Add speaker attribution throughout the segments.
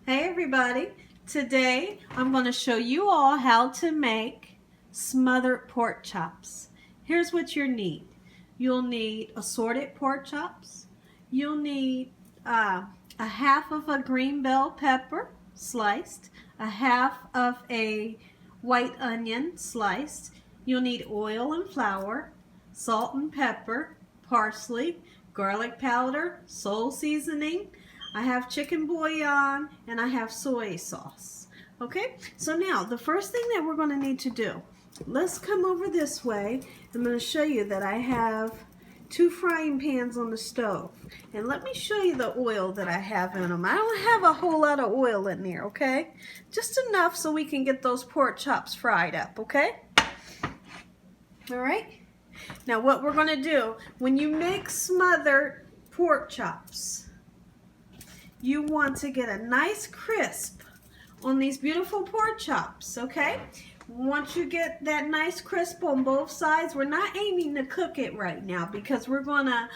Speaker 1: Hey everybody, today I'm going to show you all how to make smothered pork chops. Here's what you need. You'll need assorted pork chops. You'll need a half of a green bell pepper sliced, a half of a white onion sliced. You'll need oil and flour, salt and pepper, parsley, garlic powder, sole seasoning. I have chicken bouillon and I have soy sauce. Okay, so now the first thing that we're going to need to do, let's come over this way. I'm going to show you that I have 2 frying pans on the stove. And let me show you the oil that I have in them. I don't have a whole lot of oil in there, okay? Just enough so we can get those pork chops fried up, okay? All right. Now what we're going to do, when you make smothered pork chops, you want to get a nice crisp on these beautiful pork chops, okay? Once you get that nice crisp on both sides, we're not aiming to cook it right now because we're going to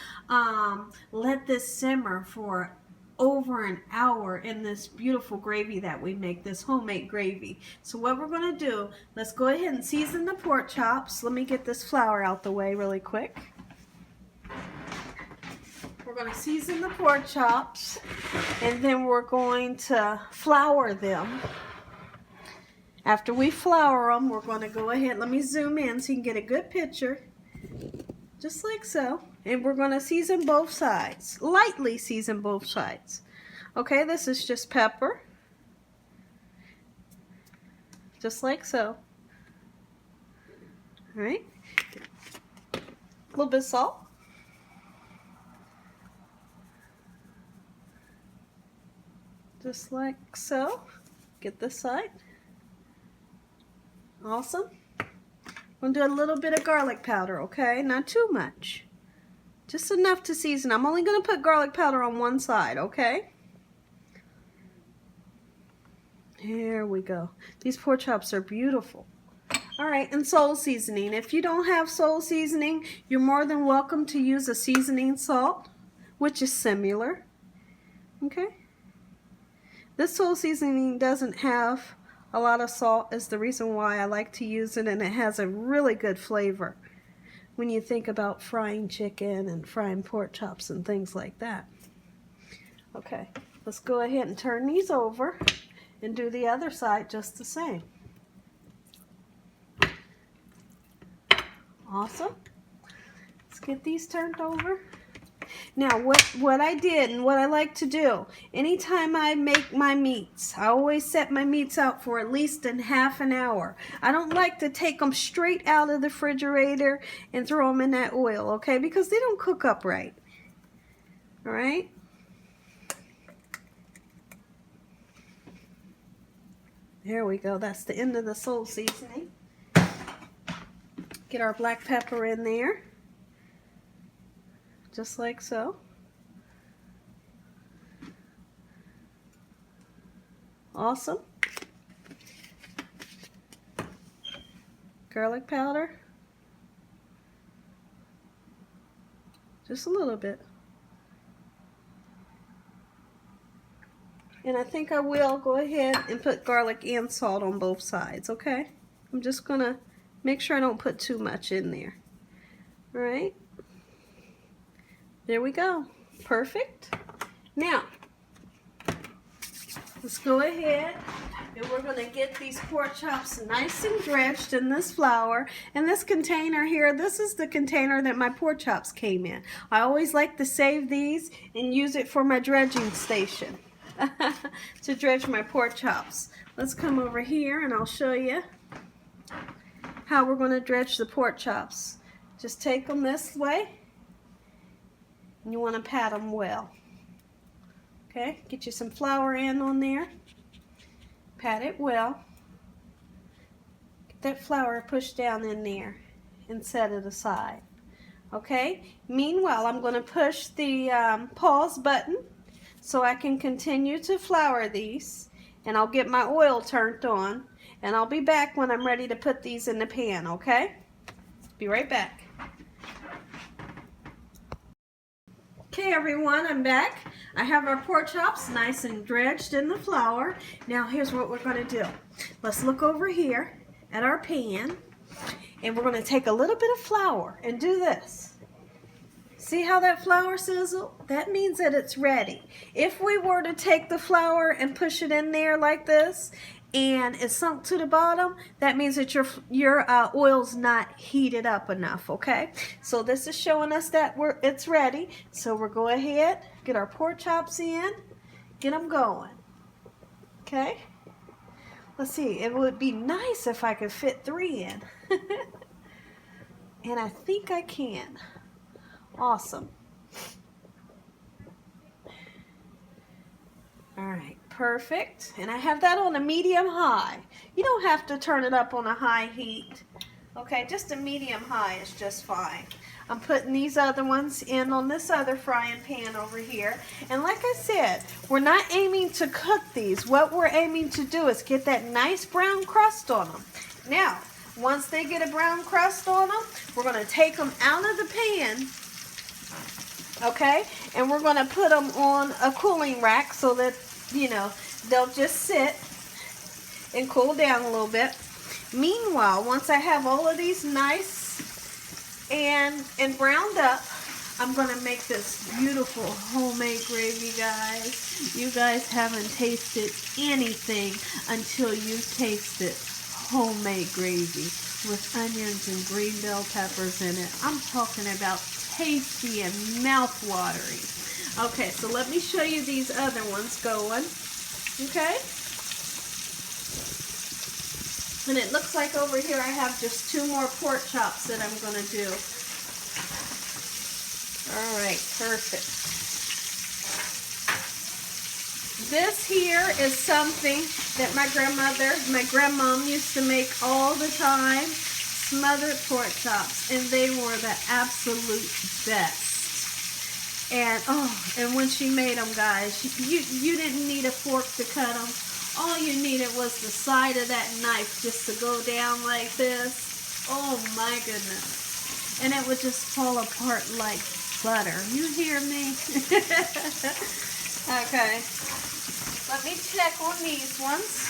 Speaker 1: let this simmer for over an hour in this beautiful gravy that we make, this homemade gravy. So what we're going to do, let's go ahead and season the pork chops. Let me get this flour out the way really quick. We're going to season the pork chops and then we're going to flour them. After we flour them, we're going to go ahead, let me zoom in so you can get a good picture, just like so. And we're going to season both sides, lightly season both sides. Okay, this is just pepper, just like so. All right, a little bit of salt. Just like so. Get this side. Awesome. I'm going to do a little bit of garlic powder, okay? Not too much. Just enough to season. I'm only going to put garlic powder on one side, okay? Here we go. These pork chops are beautiful. Alright, and sole seasoning. If you don't have sole seasoning, you're more than welcome to use a seasoning salt, which is similar. Okay? This sole seasoning doesn't have a lot of salt, is the reason why I like to use it, and it has a really good flavor when you think about frying chicken and frying pork chops and things like that. Okay, let's go ahead and turn these over and do the other side just the same. Awesome. Let's get these turned over. Now what I did and what I like to do, anytime I make my meats, I always set my meats out for at least in half an hour. I don't like to take them straight out of the refrigerator and throw them in that oil, okay? Because they don't cook up right. All right? There we go. That's the end of the sole seasoning. Get our black pepper in there. Just like so. Awesome. Garlic powder. Just a little bit. And I think I will go ahead and put garlic and salt on both sides, okay? I'm just gonna make sure I don't put too much in there. All right? There we go. Perfect. Now, let's go ahead and we're going to get these pork chops nice and dredged in this flour. And this container here, this is the container that my pork chops came in. I always like to save these and use it for my dredging station to dredge my pork chops. Let's come over here and I'll show you how we're going to dredge the pork chops. Just take them this way. And you want to pat them well. Okay, get you some flour in on there. Pat it well. Get that flour pushed down in there and set it aside. Okay, meanwhile I'm going to push the pause button so I can continue to flour these, and I'll get my oil turned on, and I'll be back when I'm ready to put these in the pan, okay? Be right back. Okay everyone, I'm back. I have our pork chops nice and dredged in the flour. Now here's what we're going to do. Let's look over here at our pan, and we're going to take a little bit of flour and do this. See how that flour sizzle? That means that it's ready. If we were to take the flour and push it in there like this and it sunk to the bottom, that means that your oil's not heated up enough, okay? So this is showing us that it's ready. So we'll go ahead, get our pork chops in, get them going, okay? Let's see, it would be nice if I could fit 3 in. And I think I can. Awesome. All right, perfect. And I have that on a medium high. You don't have to turn it up on a high heat. Okay, just a medium high is just fine. I'm putting these other ones in on this other frying pan over here. And like I said, we're not aiming to cook these. What we're aiming to do is get that nice brown crust on them. Now, once they get a brown crust on them, we're going to take them out of the pan. Okay, and we're going to put them on a cooling rack so that, you know, they'll just sit and cool down a little bit. Meanwhile, once I have all of these nice and browned up, I'm going to make this beautiful homemade gravy, guys. You guys haven't tasted anything until you tasted homemade gravy with onions and green bell peppers in it. I'm talking about tasty and mouth-watering. Okay, so let me show you these other ones going. Okay? And it looks like over here I have just 2 more pork chops that I'm going to do. Alright, perfect. This here is something that my grandmom used to make all the time. Smothered pork chops, and they were the absolute best. And and when she made them, guys, you didn't need a fork to cut them. All you needed was the side of that knife just to go down like this. Oh my goodness. And it would just fall apart like butter. You hear me? Okay. Let me check on these ones.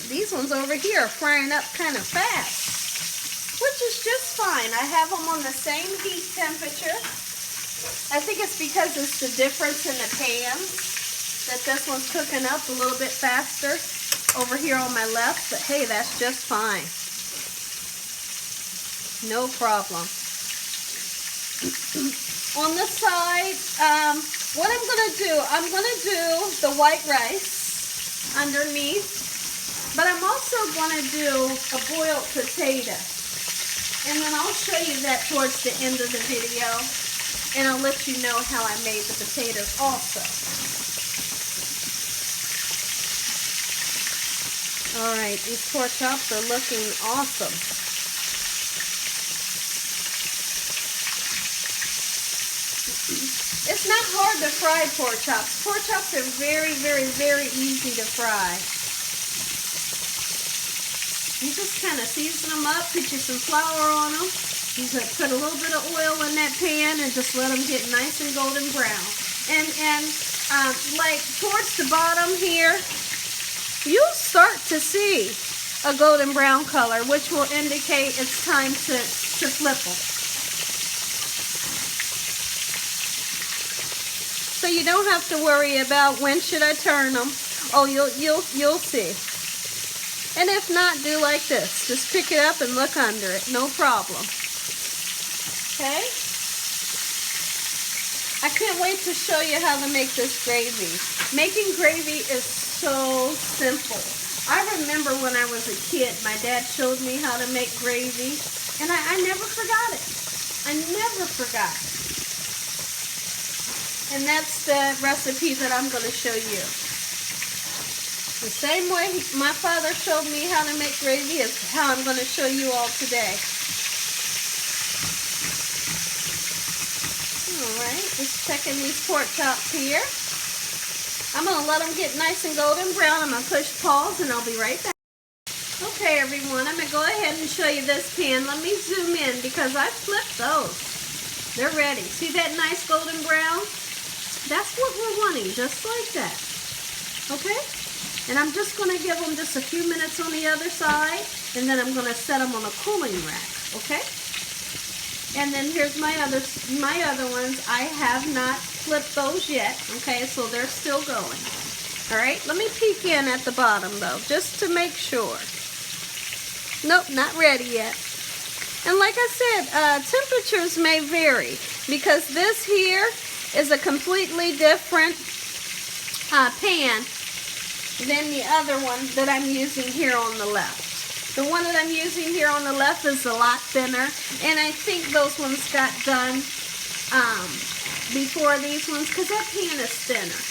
Speaker 1: These ones over here are frying up kind of fast, which is just fine. I have them on the same heat temperature. I think it's because it's the difference in the pans that this one's cooking up a little bit faster over here on my left, but hey, that's just fine. No problem. On the side, what I'm going to do, I'm going to do the white rice underneath. But I'm also going to do a boiled potato. And then I'll show you that towards the end of the video. And I'll let you know how I made the potatoes also. Alright, these pork chops are looking awesome. It's not hard to fry pork chops. Pork chops are very, very, very easy to fry. You just kind of season them up, put you some flour on them. You put a little bit of oil in that pan and just let them get nice and golden brown. And like towards the bottom here, you'll start to see a golden brown color, which will indicate it's time to flip them. So you don't have to worry about when should I turn them. Oh, you'll see. And if not, do like this. Just pick it up and look under it. No problem. Okay? I can't wait to show you how to make this gravy. Making gravy is so simple. I remember when I was a kid, my dad showed me how to make gravy, and I never forgot it. I never forgot. And that's the recipe that I'm going to show you. The same way my father showed me how to make gravy is how I'm going to show you all today. Alright, just checking these pork chops here. I'm going to let them get nice and golden brown. I'm going to push pause and I'll be right back. Okay everyone, I'm going to go ahead and show you this pan. Let me zoom in because I flipped those. They're ready. See that nice golden brown? That's what we're wanting, just like that. Okay? And I'm just going to give them just a few minutes on the other side, and then I'm going to set them on a cooling rack. Okay? And then here's my other ones. I have not flipped those yet. Okay, so they're still going. All right, let me peek in at the bottom though, just to make sure. Nope, not ready yet. And like I said, temperatures may vary because this here is a completely different pan than the other one that I'm using here on the left. The one that I'm using here on the left is a lot thinner, and I think those ones got done before these ones because that pan is thinner.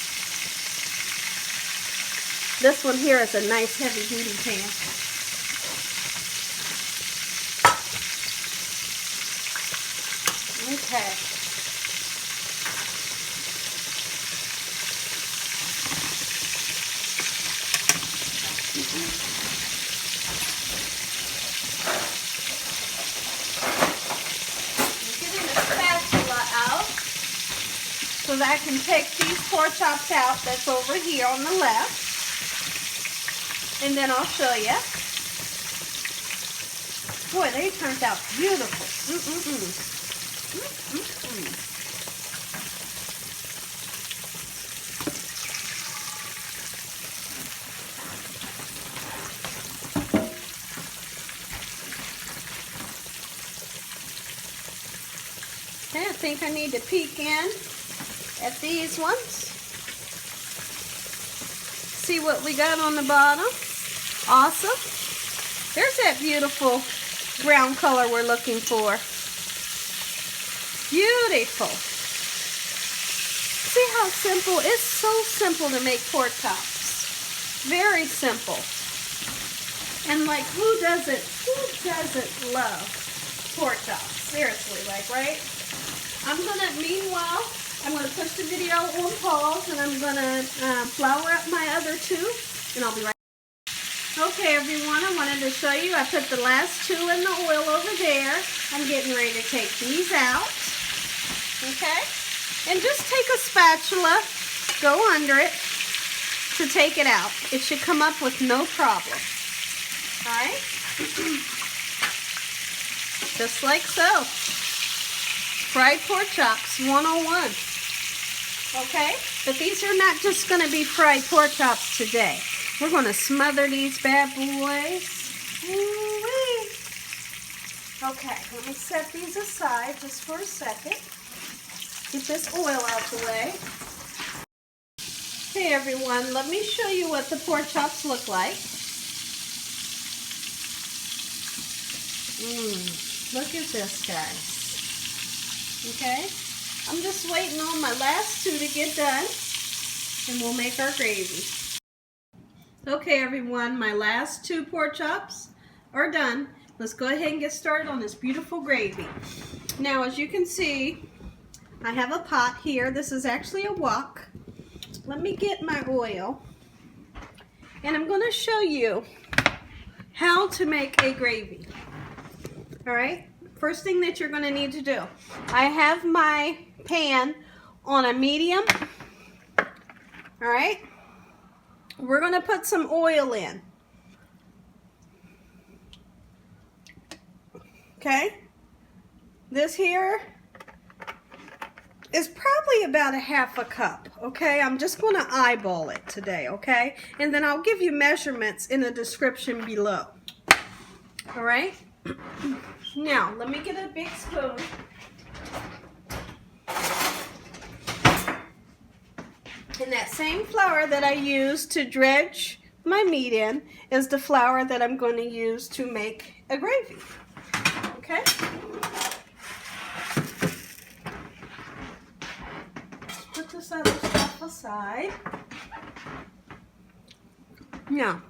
Speaker 1: This one here is a nice heavy duty pan. Okay. Getting the spatula out so that I can take these pork chops out that's over here on the left. And then I'll show you. Boy, they turned out beautiful. Okay, I think I need to peek in at these ones. See what we got on the bottom. Awesome. There's that beautiful brown color we're looking for. Beautiful. See how simple? It's so simple to make pork chops. Very simple. And like, who doesn't love pork chops? Seriously, like, right? Meanwhile, I'm gonna push the video on pause, and I'm gonna flour up my other two, and I'll be right back. Okay, everyone, I wanted to show you. I put the last two in the oil over there. I'm getting ready to take these out. Okay? And just take a spatula, go under it to take it out. It should come up with no problem. Alright? Just like so. Fried pork chops 101. Okay? But these are not just going to be fried pork chops today. We're going to smother these bad boys. Ooh-wee. Okay, let me set these aside just for a second. Get this oil out the way. Hey everyone, let me show you what the pork chops look like. Look at this, guys. Okay, I'm just waiting on my last two to get done, and we'll make our gravy. Okay everyone, my last two pork chops are done. Let's go ahead and get started on this beautiful gravy. Now, as you can see, I have a pot here. This is actually a wok. Let me get my oil, and I'm going to show you how to make a gravy. All right, first thing that you're going to need to do, I have my pan on a medium. All right, we're going to put some oil in. Okay, this here is probably about a half a cup. Okay, I'm just going to eyeball it today. Okay, and then I'll give you measurements in the description below. All right. Now, let me get a big spoon. And that same flour that I used to dredge my meat in is the flour that I'm going to use to make a gravy. Okay? Let's put this other stuff aside. Now,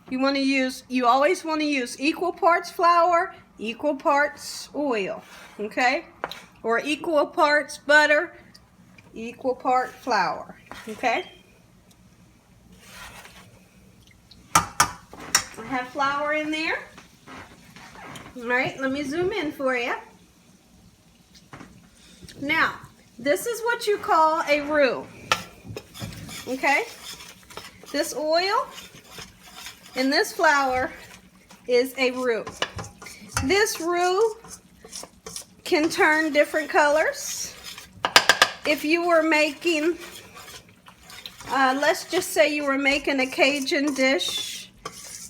Speaker 1: you always want to use equal parts flour, equal parts oil, okay? Or equal parts butter, equal part flour, okay? I have flour in there. All right, let me zoom in for you. Now, this is what you call a roux. Okay? This oil and this flour is a roux. This roux can turn different colors. If you were making, let's just say you were making a Cajun dish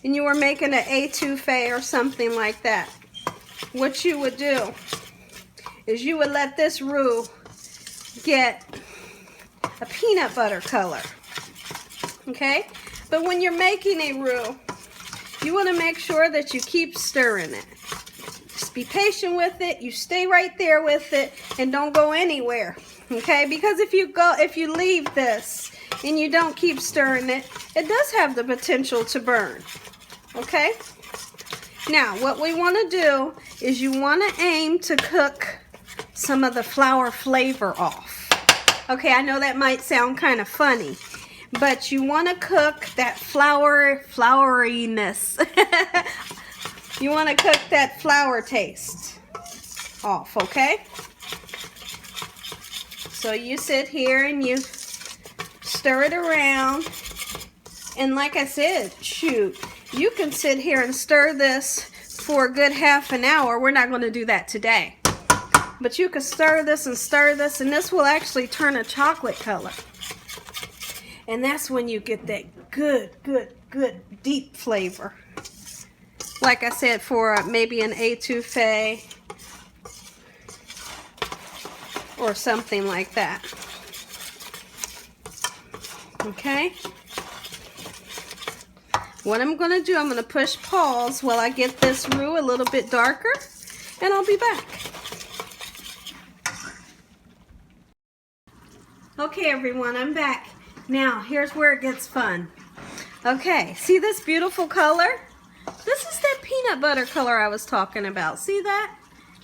Speaker 1: and you were making an étouffée or something like that, what you would do is you would let this roux get a peanut butter color. Okay? But when you're making a roux, you want to make sure that you keep stirring it. Just be patient with it. You stay right there with it and don't go anywhere. Okay? Because if you leave this and you don't keep stirring it, it does have the potential to burn. Okay? Now, what we want to do is you want to aim to cook some of the flour flavor off. Okay, I know that might sound kind of funny, but you want to cook that flouriness. You want to cook that flour taste off, okay? So you sit here and you stir it around. And like I said, shoot, you can sit here and stir this for a good half an hour. We're not going to do that today. But you can stir this, and this will actually turn a chocolate color. And that's when you get that good, deep flavor. Like I said, for maybe an étouffée or something like that. Okay? What I'm going to do, I'm going to push pause while I get this roux a little bit darker, and I'll be back. Okay, everyone, I'm back. Now, here's where it gets fun. Okay, see this beautiful color? This is that peanut butter color I was talking about. See that?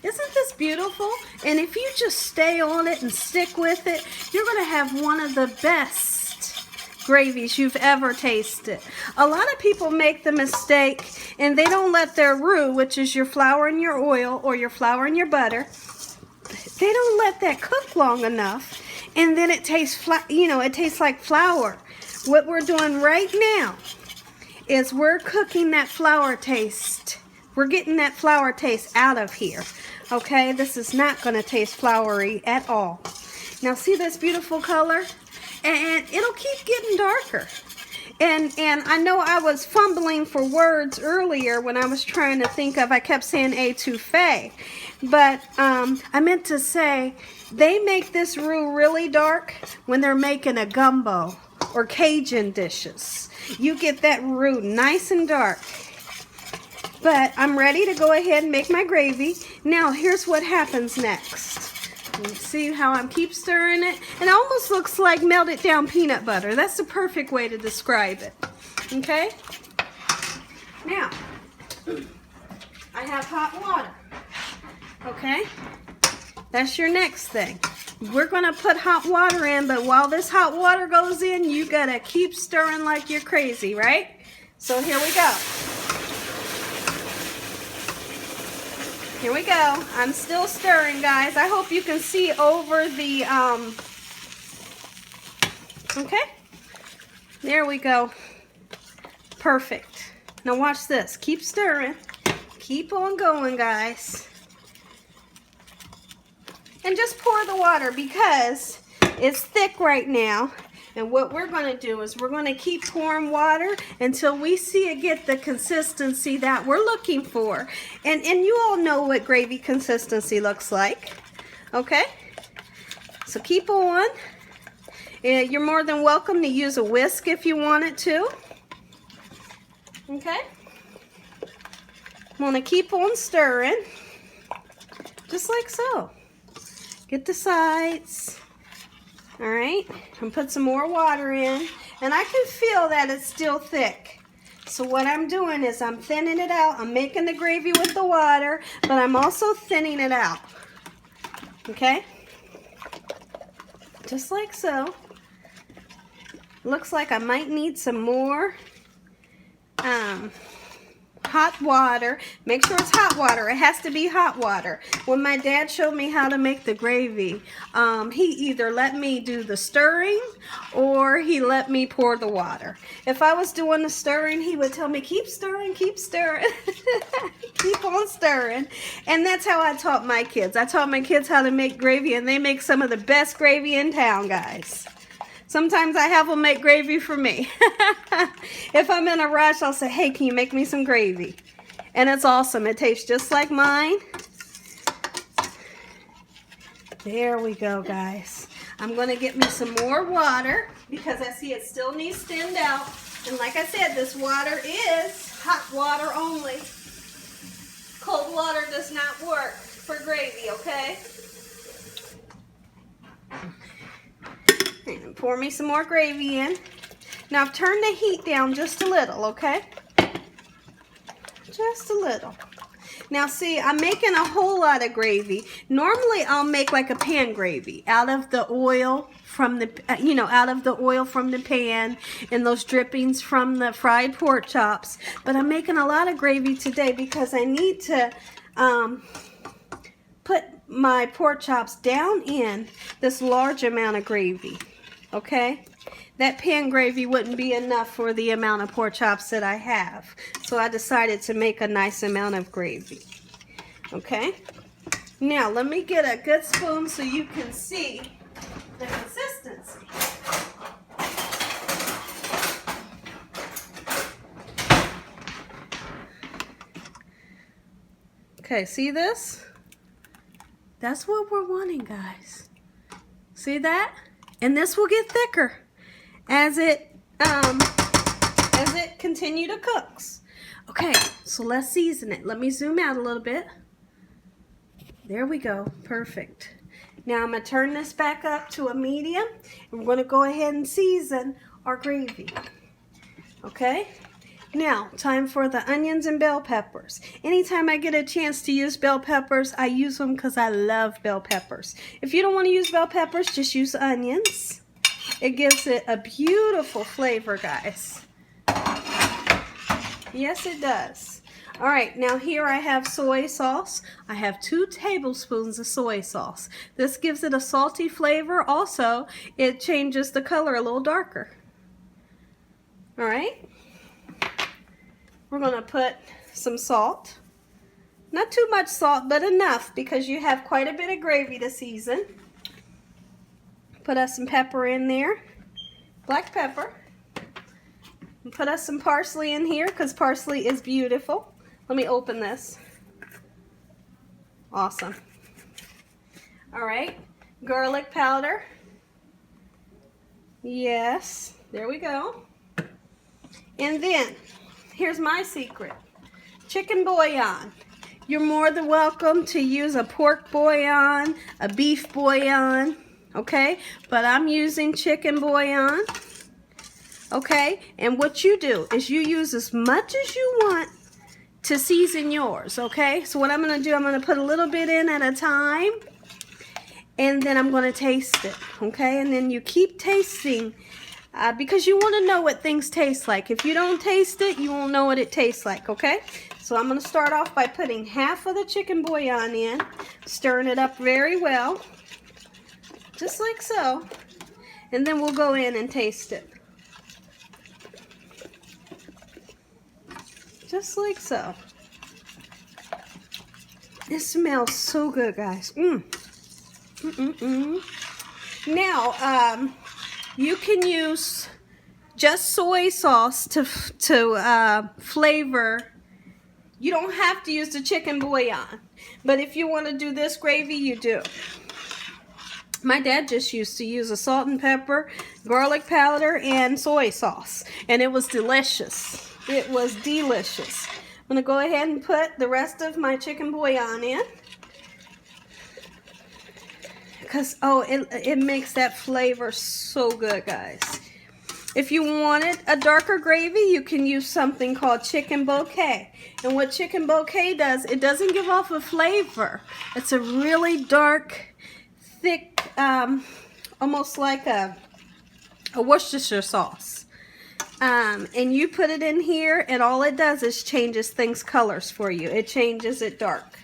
Speaker 1: Isn't this beautiful? And if you just stay on it and stick with it, you're going to have one of the best gravies you've ever tasted. A lot of people make the mistake and they don't let their roux, which is your flour and your oil or your flour and your butter, they don't let that cook long enough, and then it tastes it tastes like flour. What we're doing right now is we're cooking that flour taste. We're getting that flour taste out of here. Okay, this is not going to taste floury at all. Now see this beautiful color? And it'll keep getting darker. And I know I was fumbling for words earlier when I was trying to think of, I kept saying étouffée. But I meant to say, they make this roux really dark when they're making a gumbo or Cajun dishes. You get that roux nice and dark. But I'm ready to go ahead and make my gravy. Now here's what happens next. You see how I keep stirring it? It almost looks like melted down peanut butter. That's the perfect way to describe it. Okay? Now, I have hot water. Okay? That's your next thing. We're going to put hot water in, but while this hot water goes in, you got to keep stirring like you're crazy, right? So here we go. Here we go. I'm still stirring, guys. I hope you can see over the, okay? There we go. Perfect. Now watch this. Keep stirring. Keep on going, guys. And just pour the water because it's thick right now. And what we're going to do is we're going to keep pouring water until we see it get the consistency that we're looking for. And you all know what gravy consistency looks like. Okay? So keep on. You're more than welcome to use a whisk if you wanted to. Okay? I'm going to keep on stirring. Just like so. Get the sides. All right, and put some more water in, and I can feel that it's still thick. So what I'm doing is I'm thinning it out. I'm making the gravy with the water, but I'm also thinning it out. Okay? Just like so. Looks like I might need some more hot water. Make sure it's hot water. It has to be hot water. When my dad showed me how to make the gravy, he either let me do the stirring or he let me pour the water. If I was doing the stirring, he would tell me, keep stirring, keep stirring. Keep on stirring. And that's how I taught my kids. I taught my kids how to make gravy, and they make some of the best gravy in town, guys. Sometimes I have them make gravy for me. If I'm in a rush, I'll say, hey, can you make me some gravy? And it's awesome. It tastes just like mine. There we go, guys. I'm going to get me some more water because I see it still needs thinned out. And like I said, this water is hot water only. Cold water does not work for gravy, okay? And pour me some more gravy in. Now I've turned the heat down just a little, okay? Just a little. Now see, I'm making a whole lot of gravy. Normally I'll make like a pan gravy out of the oil from the, out of the oil from the pan and those drippings from the fried pork chops. But I'm making a lot of gravy today because I need to put my pork chops down in this large amount of gravy. Okay, that pan gravy wouldn't be enough for the amount of pork chops that I have. So I decided to make a nice amount of gravy. Okay, now let me get a good spoon so you can see the consistency. Okay, see this? That's what we're wanting, guys. See that? And this will get thicker as it continue to cooks. Okay, so let's season it. Let me zoom out a little bit. There we go. Perfect. Now I'm going to turn this back up to a medium. And we're going to go ahead and season our gravy. Okay? Now, time for the onions and bell peppers. Anytime I get a chance to use bell peppers, I use them because I love bell peppers. If you don't want to use bell peppers, just use onions. It gives it a beautiful flavor, guys. Yes, it does. All right, now here I have soy sauce. I have 2 tablespoons of soy sauce. This gives it a salty flavor. Also, it changes the color a little darker. All right. We're going to put some salt. Not too much salt, but enough because you have quite a bit of gravy to season. Put us some pepper in there. Black pepper. And put us some parsley in here because parsley is beautiful. Let me open this. Awesome. All right. Garlic powder. Yes. There we go. And then, here's my secret. Chicken bouillon. You're more than welcome to use a pork bouillon, a beef bouillon, okay? But I'm using chicken bouillon, okay? And what you do is you use as much as you want to season yours, okay? So what I'm going to do, I'm going to put a little bit in at a time, and then I'm going to taste it, okay? And then you keep tasting because you want to know what things taste like. If you don't taste it, you won't know what it tastes like, okay? So I'm going to start off by putting half of the chicken bouillon in, stirring it up very well, just like so, and then we'll go in and taste it. Just like so. It smells so good, guys. Now, you can use just soy sauce to flavor. You don't have to use the chicken bouillon, but if you want to do this gravy, you do. My dad just used to use a salt and pepper, garlic powder, and soy sauce, and it was delicious. It was delicious. I'm going to go ahead and put the rest of my chicken bouillon in. Because, oh, it makes that flavor so good, guys. If you wanted a darker gravy, you can use something called chicken bouquet. And what chicken bouquet does, it doesn't give off a flavor. It's a really dark, thick, almost like a Worcestershire sauce. And you put it in here, and all it does is changes things colors for you. It changes it dark.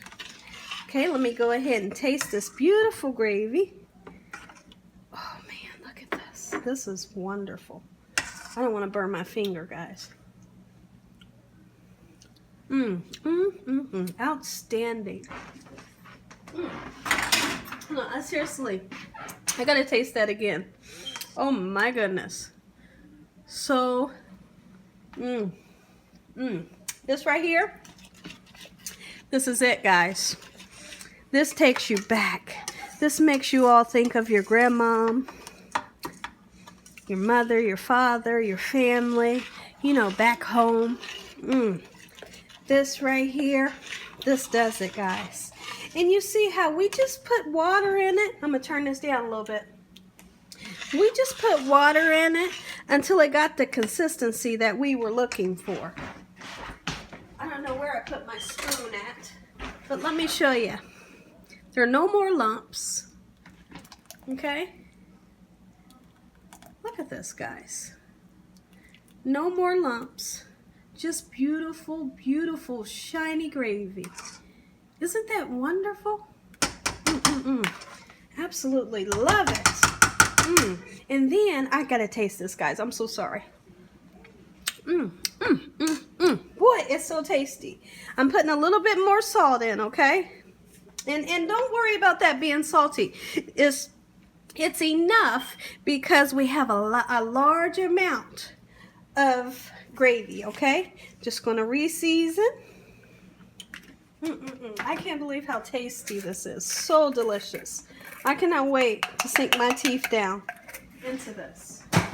Speaker 1: Okay, let me go ahead and taste this beautiful gravy. Oh man, look at this. This is wonderful. I don't want to burn my finger, guys. Outstanding. No, seriously, I gotta taste that again. Oh my goodness. So, this right here, this is it, guys. This takes you back. This makes you all think of your grandmom, your mother, your father, your family, you know, back home. This right here, this does it, guys. And you see how we just put water in it? I'm going to turn this down a little bit. We just put water in it until it got the consistency that we were looking for. I don't know where I put my spoon at, but let me show you. There are no more lumps. Okay? Look at this, guys. No more lumps. Just beautiful, beautiful, shiny gravy. Isn't that wonderful? Absolutely love it. And then I gotta taste this, guys. I'm so sorry. Boy, it's so tasty. I'm putting a little bit more salt in, okay? And don't worry about that being salty. It's enough because we have a large amount of gravy, okay? Just gonna re-season. I can't believe how tasty this is. So delicious. I cannot wait to sink my teeth down into this. A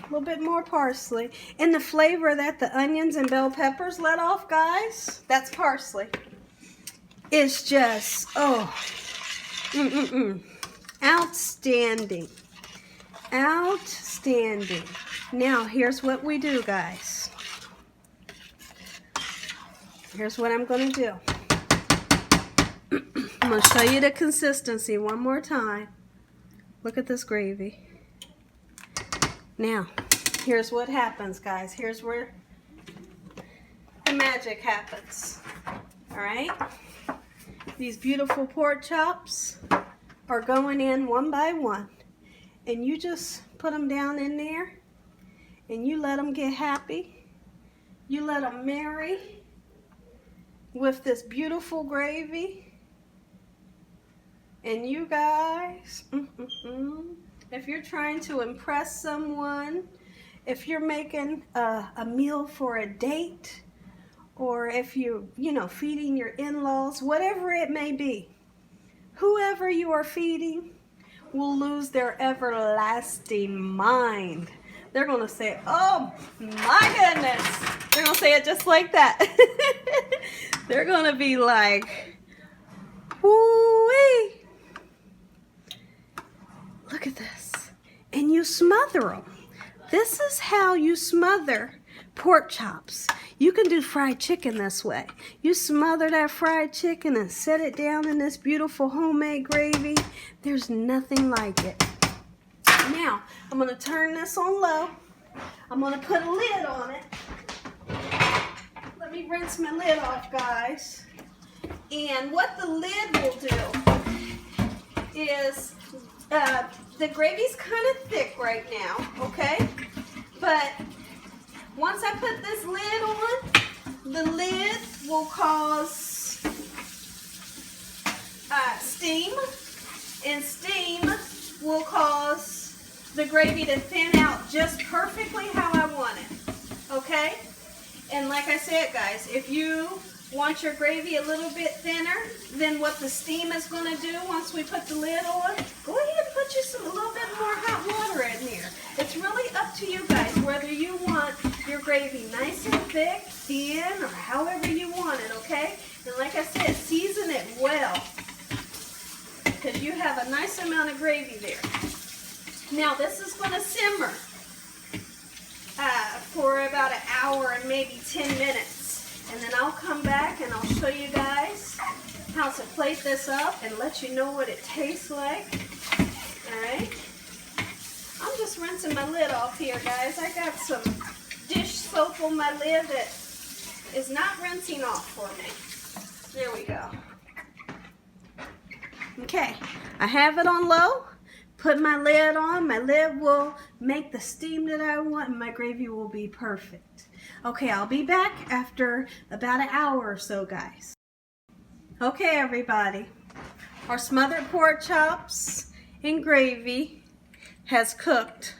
Speaker 1: little bit more parsley. And the flavor that the onions and bell peppers let off, guys, that's parsley. It's just, outstanding. Outstanding. Now, here's what we do, guys. Here's what I'm going to do. I'm going to show you the consistency one more time. Look at this gravy. Now, here's what happens, guys. Here's where the magic happens. All right? These beautiful pork chops are going in one by one. And you just put them down in there. And you let them get happy. You let them marry with this beautiful gravy. And you guys, if you're trying to impress someone, if you're making a meal for a date, or if you know, feeding your in-laws, whatever it may be, whoever you are feeding will lose their everlasting mind. They're going to say, oh my goodness. They're going to say it just like that. They're going to be like, woo-wee. Look at this. And you smother them. This is how you smother pork chops. You can do fried chicken this way. You smother that fried chicken and set it down in this beautiful homemade gravy. There's nothing like it. Now, I'm going to turn this on low. I'm going to put a lid on it. Let me rinse my lid off, guys. And what the lid will do is, the gravy's kind of thick right now, okay? But once I put this lid on, the lid will cause steam, and steam will cause the gravy to thin out just perfectly how I want it, okay? And like I said, guys, if you want your gravy a little bit thinner than what the steam is going to do once we put the lid on, go ahead and put you a little bit more hot water in here. It's really up to you guys whether you want your gravy nice and thick, thin, or however you want it, okay? And like I said, season it well because you have a nice amount of gravy there. Now this is going to simmer for about an hour and maybe 10 minutes. And then I'll come back and I'll show you guys how to plate this up and let you know what it tastes like. Alright? I'm just rinsing my lid off here, guys. I got some dish soap on my lid that is not rinsing off for me. There we go. Okay, I have it on low. Put my lid on. My lid will make the steam that I want, and my gravy will be perfect. Okay, I'll be back after about an hour or so, guys. Okay, everybody. Our smothered pork chops and gravy has cooked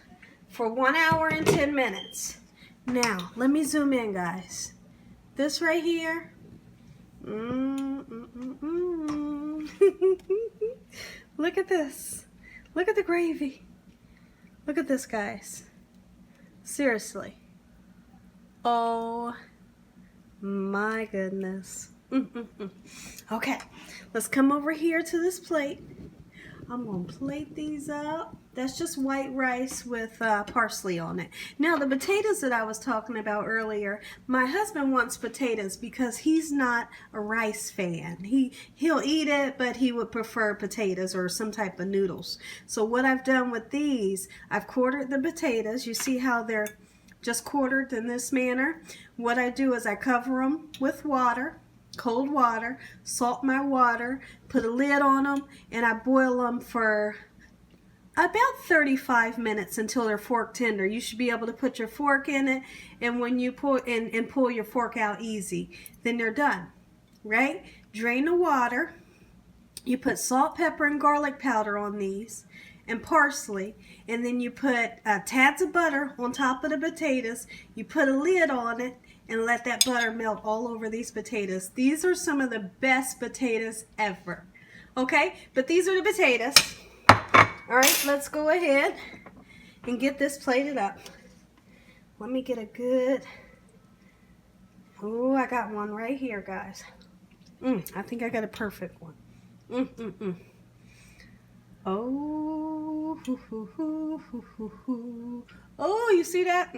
Speaker 1: for 1 hour and 10 minutes. Now, let me zoom in, guys. This right here. Look at this. Look at the gravy. Look at this, guys. Seriously. Oh my goodness. Okay, let's come over here to this plate. I'm going to plate these up. That's just white rice with parsley on it. Now, the potatoes that I was talking about earlier, my husband wants potatoes because he's not a rice fan. He'll eat it, but he would prefer potatoes or some type of noodles. So what I've done with these, I've quartered the potatoes. You see how they're just quartered in this manner? What I do is I cover them with water. Cold water, salt my water, put a lid on them, and I boil them for about 35 minutes until they're fork tender. You should be able to put your fork in it, and when you pull and pull your fork out easy, then they're done, right? Drain the water. You put salt, pepper, and garlic powder on these, and parsley, and then you put tads of butter on top of the potatoes. You put a lid on it, and let that butter melt all over these potatoes. These are some of the best potatoes ever. Okay, but these are the potatoes. All right, let's go ahead and get this plated up. Let me get a good, oh, I got one right here, guys. I think I got a perfect one. Oh, oh, you see that?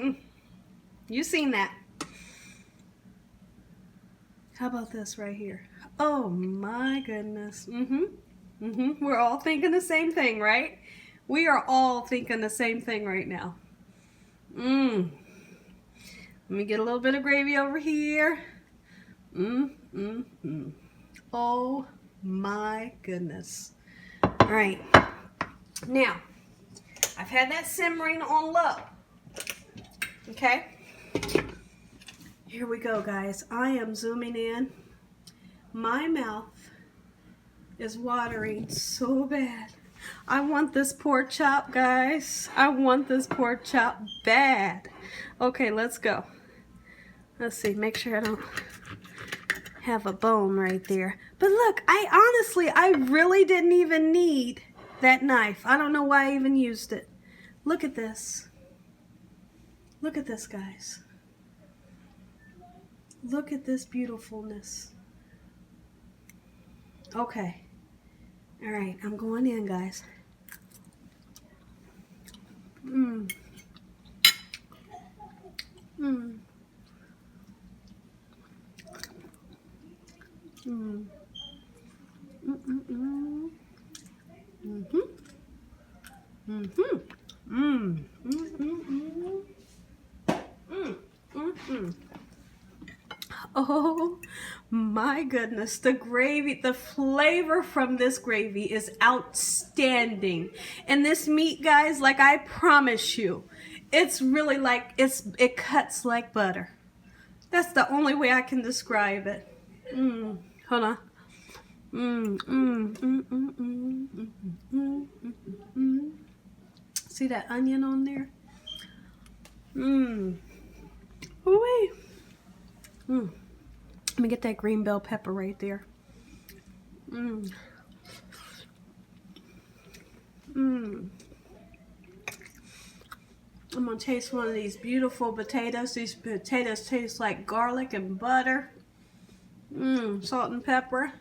Speaker 1: You seen that? How about this right here? Oh my goodness. We're all thinking the same thing, right? We are all thinking the same thing right now. Let me get a little bit of gravy over here. Oh my goodness. All right. Now, I've had that simmering on low. Okay? Here we go, guys. I am zooming in. My mouth is watering so bad. I want this pork chop, guys. I want this pork chop bad. Okay, let's go. Let's see. Make sure I don't have a bone right there. But look, I really didn't even need that knife. I don't know why I even used it. Look at this. Look at this, guys. Look at this beautifulness. Okay. All right, I'm going in, guys. Oh my goodness, the gravy, the flavor from this gravy is outstanding. And this meat, guys, like I promise you, it's really like, it cuts like butter. That's the only way I can describe it. Hold on. See that onion on there? Ooh-wee. Let me get that green bell pepper right there. I'm gonna taste one of these beautiful potatoes. These potatoes taste like garlic and butter. Salt and pepper.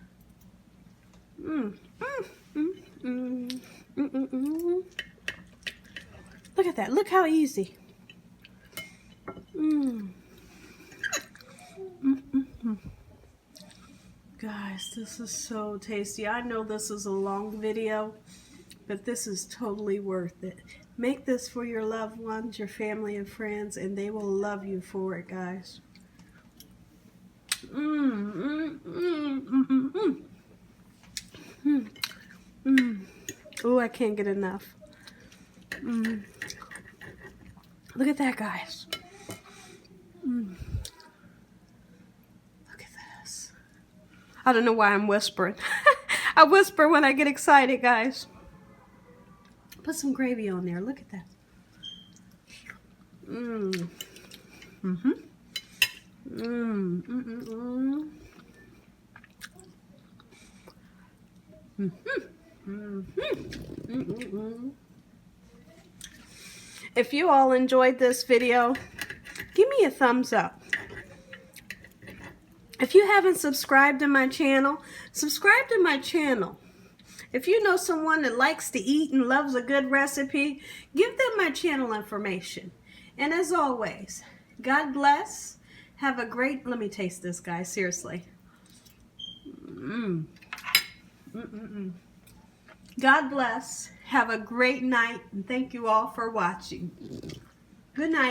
Speaker 1: Look at that. Look how easy. Guys, this is so tasty. I know this is a long video, but this is totally worth it. Make this for your loved ones, your family and friends, and they will love you for it, guys. Oh, I can't get enough. Look at that, guys. Look at this. I don't know why I'm whispering. I whisper when I get excited, guys. Put some gravy on there. Look at that. If you all enjoyed this video, give me a thumbs up. If you haven't subscribed to my channel, subscribe to my channel. If you know someone that likes to eat and loves a good recipe, give them my channel information. And as always, God bless. Have a great, let me taste this, guys, seriously. God bless. Have a great night, and thank you all for watching. Good night.